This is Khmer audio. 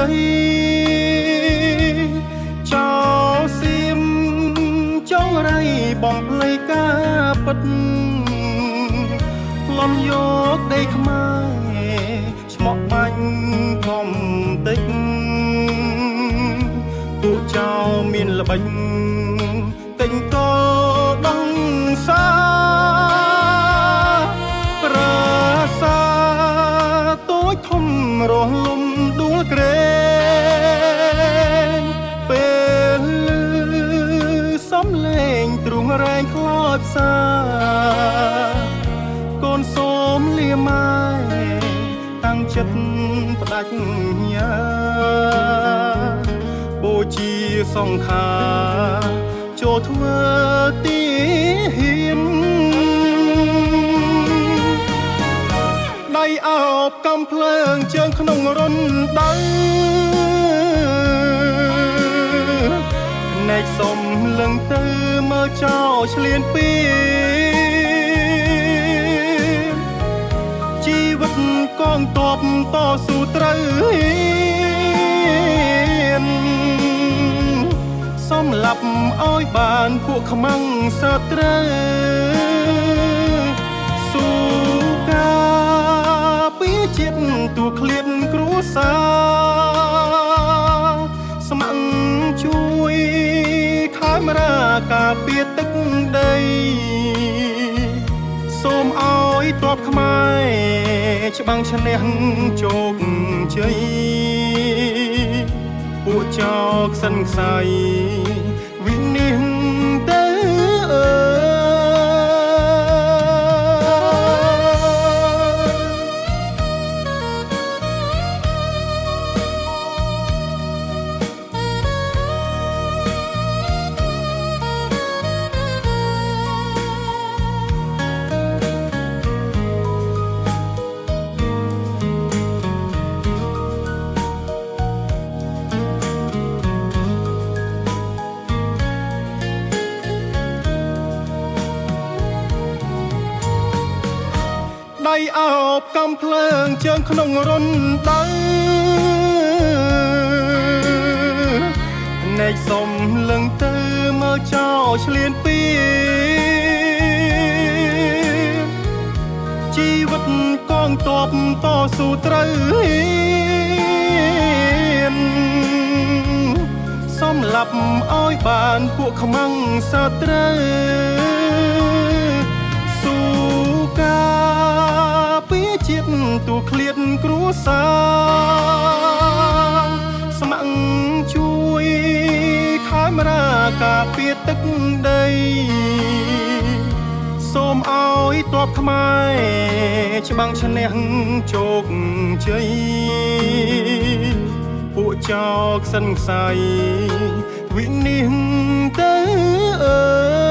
ដីចោសៀមចងរៃបំភ្លៃការពិតលន់យកដីខ្មែរឆ្មក់បាញ់ធំតិចពួកចៅមានល្បិញទិញកលដងសាប្រាសាតូចធំរស់លំដួលក្រែងពេលសំលេងទ្រុងរែងខ្លោចផ្សារកូនសូមលាម៉ែតាំងចិត្តផ្ដាច់ញាបូជាសង្ខារចូលធ្វើទីហ៊ានដៃអោបកំភ្លើងជើងក្នុងរន្ធដៅណែកសុំលឹងទៅមើលចោលឆ្លៀនពីជីវិតកងទ័ពតស៊ូត្រូវហ៊ានសំឡាប់ឲ្យបានពួកខ្មាំងសត្រូវស៊ូការពីជាតិទូឃ្លាតគ្រួសារស្ម័គ្រជួយខេមរាការពារទឹកដីសូមឲ្យទ័ពខ្មែរច្បាំងឈ្នះជោគជ័យពួកចោលខ្សិនខ្សៃវិនិច្ឆ័យទៅដៃអោបកំភ្លើងជើងក្នុងរន្ធដៅណែកសុំលឹងទៅមើលចោលឆ្លៀនពីជីវិតកងទ័ពតស៊ូត្រូវហ៊ានសំឡាប់ឲ្យបានពួកខ្មាំងសត្រូវស៊ូការពីជាតិទូឃ្លាតគ្រួសារស្ម័គ្រជួយខេមរាការពារទឹកដីសូមឲ្យទ័ពខ្មែរច្បាំងឈ្នះជោគជ័យពួកចោលខ្សិនខ្សៃវិនិច្ឆ័យទៅ